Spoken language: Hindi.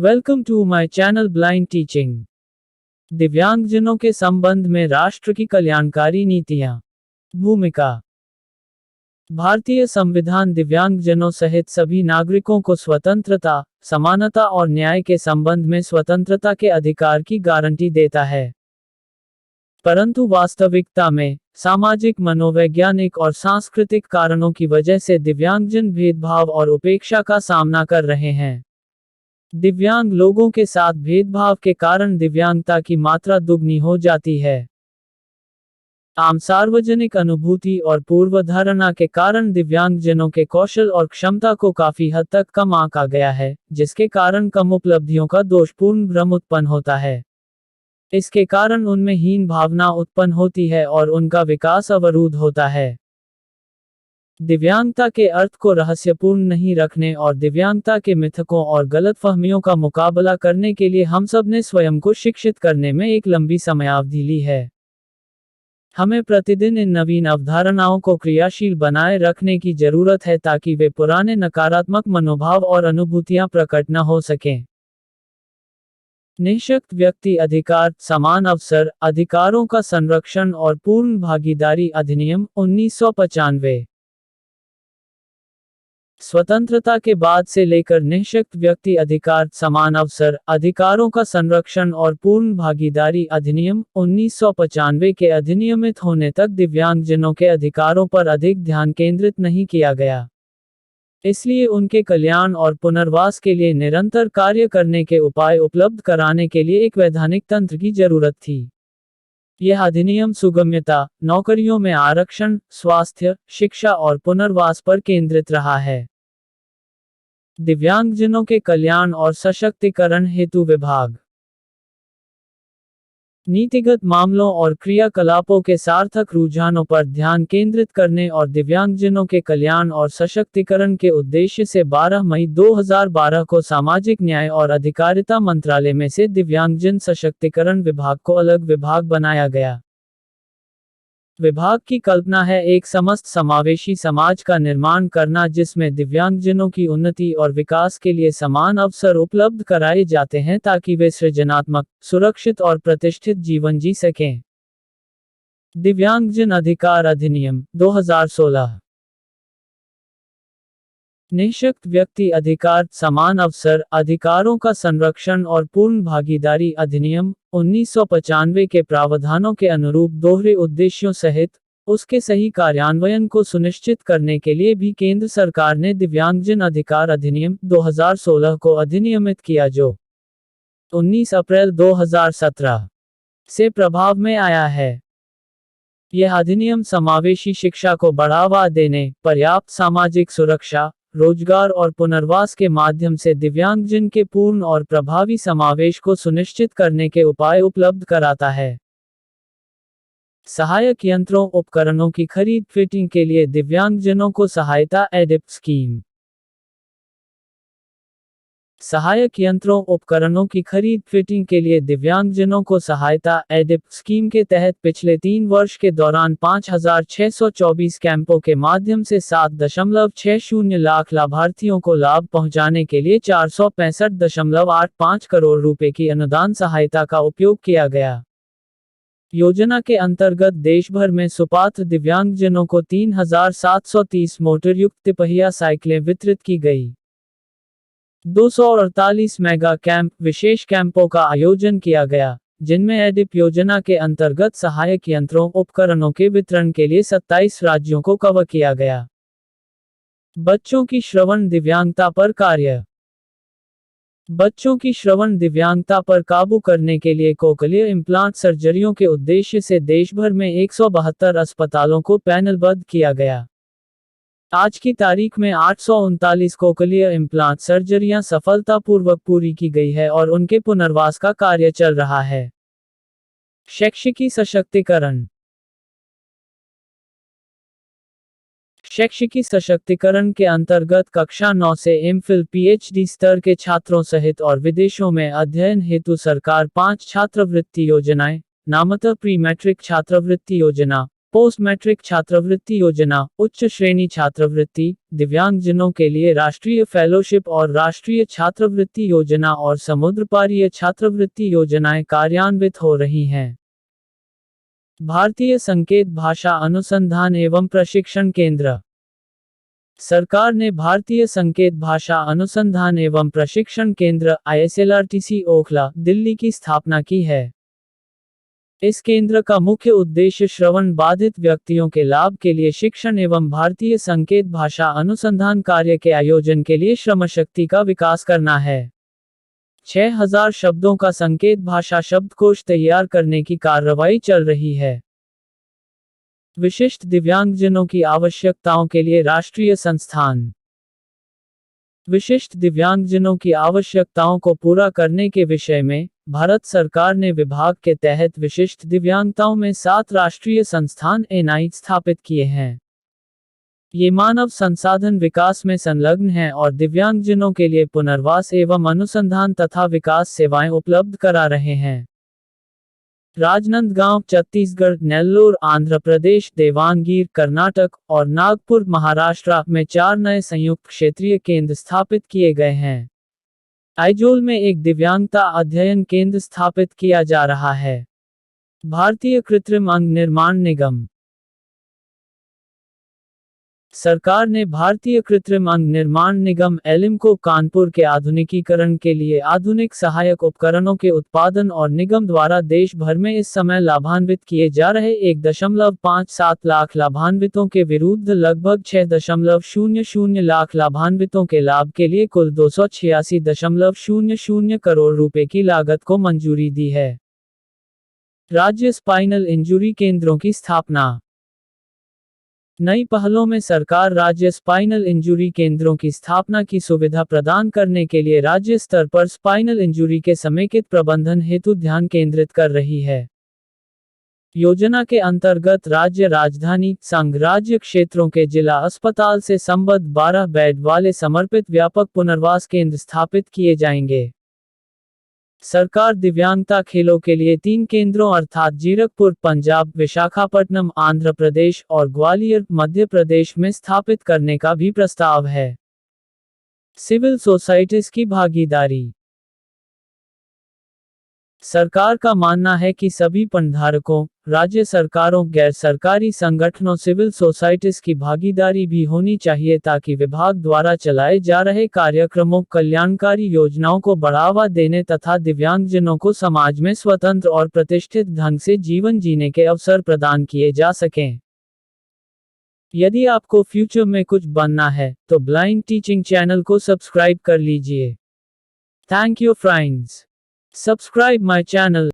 Welcome to my channel blind teaching. दिव्यांगजनों के संबंध में राष्ट्र की कल्याणकारी नीतियां। भूमिका। भारतीय संविधान दिव्यांगजनों सहित सभी नागरिकों को स्वतंत्रता, समानता और न्याय के संबंध में स्वतंत्रता के अधिकार की गारंटी देता है। परंतु वास्तविकता में सामाजिक, मनोवैज्ञानिक और सांस्कृतिक कारणों की वजह से दिव्यांगजन भेदभाव और उपेक्षा का सामना कर रहे हैं। दिव्यांग लोगों के साथ भेदभाव के कारण दिव्यांगता की मात्रा दुगनी हो जाती है। आम सार्वजनिक अनुभूति और पूर्वधारणा के कारण दिव्यांगजनों के कौशल और क्षमता को काफी हद तक कम आंका गया है, जिसके कारण कम उपलब्धियों का दोषपूर्ण भ्रम उत्पन्न होता है। इसके कारण उनमें हीन भावना उत्पन्न होती है और उनका विकास अवरुद्ध होता है। दिव्यांगता के अर्थ को रहस्यपूर्ण नहीं रखने और दिव्यांगता के मिथकों और गलतफहमियों का मुकाबला करने के लिए हम सब ने स्वयं को शिक्षित करने में एक लंबी समयावधि ली है। हमें प्रतिदिन इन नवीन अवधारणाओं को क्रियाशील बनाए रखने की जरूरत है ताकि वे पुराने नकारात्मक मनोभाव और अनुभूतियां प्रकट न हो सकें। निःशक्त व्यक्ति अधिकार, समान अवसर, अधिकारों का संरक्षण और पूर्ण भागीदारी अधिनियम 1995। स्वतंत्रता के बाद से लेकर निःशक्त व्यक्ति अधिकार, समान अवसर, अधिकारों का संरक्षण और पूर्ण भागीदारी अधिनियम 1995 के अधिनियमित होने तक दिव्यांगजनों के अधिकारों पर अधिक ध्यान केंद्रित नहीं किया गया। इसलिए उनके कल्याण और पुनर्वास के लिए निरंतर कार्य करने के उपाय उपलब्ध कराने के लिए एक वैधानिक तंत्र की जरूरत थी। यह अधिनियम सुगम्यता, नौकरियों में आरक्षण, स्वास्थ्य, शिक्षा और पुनर्वास पर केंद्रित रहा है। दिव्यांगजनों के कल्याण और सशक्तिकरण हेतु विभाग। नीतिगत मामलों और क्रियाकलापों के सार्थक रुझानों पर ध्यान केंद्रित करने और दिव्यांगजनों के कल्याण और सशक्तिकरण के उद्देश्य से 12 मई 2012 को सामाजिक न्याय और अधिकारिता मंत्रालय में से दिव्यांगजन सशक्तिकरण विभाग को अलग विभाग बनाया गया। विभाग की कल्पना है एक समस्त समावेशी समाज का निर्माण करना जिसमें दिव्यांगजनों की उन्नति और विकास के लिए समान अवसर उपलब्ध कराए जाते हैं ताकि वे सृजनात्मक, सुरक्षित और प्रतिष्ठित जीवन जी सकें। दिव्यांगजन अधिकार अधिनियम 2016। निःशक्त व्यक्ति अधिकार, समान अवसर, अधिकारों का संरक्षण और पूर्ण भागीदारी अधिनियम 1995 के प्रावधानों के अनुरूप दोहरे उद्देश्यों सहित उसके सही कार्यान्वयन को सुनिश्चित करने के लिए भी केंद्र सरकार ने दिव्यांगजन अधिकार अधिनियम 2016 को अधिनियमित किया, जो 19 अप्रैल 2017 से प्रभाव में आया है। यह अधिनियम समावेशी शिक्षा को बढ़ावा देने, पर्याप्त सामाजिक सुरक्षा, रोजगार और पुनर्वास के माध्यम से दिव्यांगजन के पूर्ण और प्रभावी समावेश को सुनिश्चित करने के उपाय उपलब्ध कराता है। सहायक यंत्रों उपकरणों की खरीद फिटिंग के लिए दिव्यांगजनों को सहायता एडिप स्कीम। सहायक यंत्रों उपकरणों की खरीद फिटिंग के लिए दिव्यांगजनों को सहायता एडिप स्कीम के तहत पिछले 3 वर्ष के दौरान 5,624 कैंपों के माध्यम से 7.60 लाख लाभार्थियों को लाभ पहुंचाने के लिए 465.85 करोड़ रुपए की अनुदान सहायता का उपयोग किया गया। योजना के अंतर्गत देश भर में सुपात्र दिव्यांगजनों को 3,730 मोटरयुक्त तिपहिया साइकिलें वितरित की गई। 248 मेगा कैंप, विशेष कैंपों का आयोजन किया गया, जिनमें एडिप योजना के अंतर्गत सहायक यंत्रों उपकरणों के वितरण के लिए 27 राज्यों को कवर किया गया। बच्चों की श्रवण दिव्यांगता पर कार्य। बच्चों की श्रवण दिव्यांगता पर काबू करने के लिए कोक्लियर इम्प्लांट सर्जरियों के उद्देश्य से देश भर में 172 अस्पतालों को पैनलबद्ध किया गया। आज की तारीख में 839 कोक्लियर इम्प्लांट सर्जरियां सफलतापूर्वक पूरी की गई है और उनके पुनर्वास का कार्य चल रहा है। शैक्षिकी सशक्तिकरण। शैक्षिकी सशक्तिकरण के अंतर्गत कक्षा 9 से एमफिल पीएचडी स्तर के छात्रों सहित और विदेशों में अध्ययन हेतु सरकार 5 छात्रवृत्ति योजनाएं, नामतः प्री मैट्रिक छात्रवृत्ति योजना, पोस्ट मैट्रिक छात्रवृत्ति योजना, उच्च श्रेणी छात्रवृत्ति, दिव्यांगजनों के लिए राष्ट्रीय फेलोशिप और राष्ट्रीय छात्रवृत्ति योजना और समुद्रपारीय छात्रवृत्ति योजनाएं कार्यान्वित हो रही हैं। भारतीय संकेत भाषा अनुसंधान एवं प्रशिक्षण केंद्र। सरकार ने भारतीय संकेत भाषा अनुसंधान एवं प्रशिक्षण केंद्र ISLRTC ओखला, दिल्ली की स्थापना की है। इस केंद्र का मुख्य उद्देश्य श्रवण बाधित व्यक्तियों के लाभ के लिए शिक्षण एवं भारतीय संकेत भाषा अनुसंधान कार्य के आयोजन के लिए श्रमशक्ति का विकास करना है। 6000 शब्दों का संकेत भाषा शब्दकोश तैयार करने की कार्रवाई चल रही है। विशिष्ट दिव्यांगजनों की आवश्यकताओं के लिए राष्ट्रीय संस्थान। विशिष्ट दिव्यांगजनों की आवश्यकताओं को पूरा करने के विषय में भारत सरकार ने विभाग के तहत विशिष्ट दिव्यांगताओं में 7 राष्ट्रीय संस्थान NI स्थापित किए हैं। ये मानव संसाधन विकास में संलग्न हैं और दिव्यांगजनों के लिए पुनर्वास एवं अनुसंधान तथा विकास सेवाएं उपलब्ध करा रहे हैं। राजनांदगांव छत्तीसगढ़, नेल्लोर आंध्र प्रदेश, देवांगीर कर्नाटक और नागपुर महाराष्ट्र में 4 नए संयुक्त क्षेत्रीय केंद्र स्थापित किए गए हैं। आइजोल में एक दिव्यांगता अध्ययन केंद्र स्थापित किया जा रहा है। भारतीय कृत्रिम अंग निर्माण निगम। सरकार ने भारतीय कृत्रिम अंग निर्माण निगम एलिम को कानपुर के आधुनिकीकरण के लिए आधुनिक सहायक उपकरणों के उत्पादन और निगम द्वारा देश भर में इस समय लाभान्वित किए जा रहे 1.57 लाख लाभान्वितों के विरुद्ध लगभग 6.00 लाख लाभान्वितों के लाभ के लिए कुल 286.00 करोड़ रुपए की लागत को मंजूरी दी है। राज्य स्पाइनल इंजुरी केंद्रों की स्थापना। नई पहलों में सरकार राज्य स्पाइनल इंजुरी केंद्रों की स्थापना की सुविधा प्रदान करने के लिए राज्य स्तर पर स्पाइनल इंजुरी के समेकित प्रबंधन हेतु ध्यान केंद्रित कर रही है। योजना के अंतर्गत राज्य राजधानी संघ राज्य क्षेत्रों के जिला अस्पताल से संबद्ध 12 बेड वाले समर्पित व्यापक पुनर्वास केंद्र स्थापित किए जाएंगे। सरकार दिव्यांगता खेलों के लिए 3 केंद्रों अर्थात जीरकपुर पंजाब, विशाखापट्टनम आंध्र प्रदेश और ग्वालियर मध्य प्रदेश में स्थापित करने का भी प्रस्ताव है। सिविल सोसाइटीज की भागीदारी। सरकार का मानना है कि सभी फंडधारकों, राज्य सरकारों, गैर सरकारी संगठनों, सिविल सोसाइटीज की भागीदारी भी होनी चाहिए ताकि विभाग द्वारा चलाए जा रहे कार्यक्रमों, कल्याणकारी योजनाओं को बढ़ावा देने तथा दिव्यांगजनों को समाज में स्वतंत्र और प्रतिष्ठित ढंग से जीवन जीने के अवसर प्रदान किए जा सकें। यदि आपको फ्यूचर में कुछ बनना है तो ब्लाइंड टीचिंग चैनल को सब्सक्राइब कर लीजिए। Thank you friends. Subscribe my channel.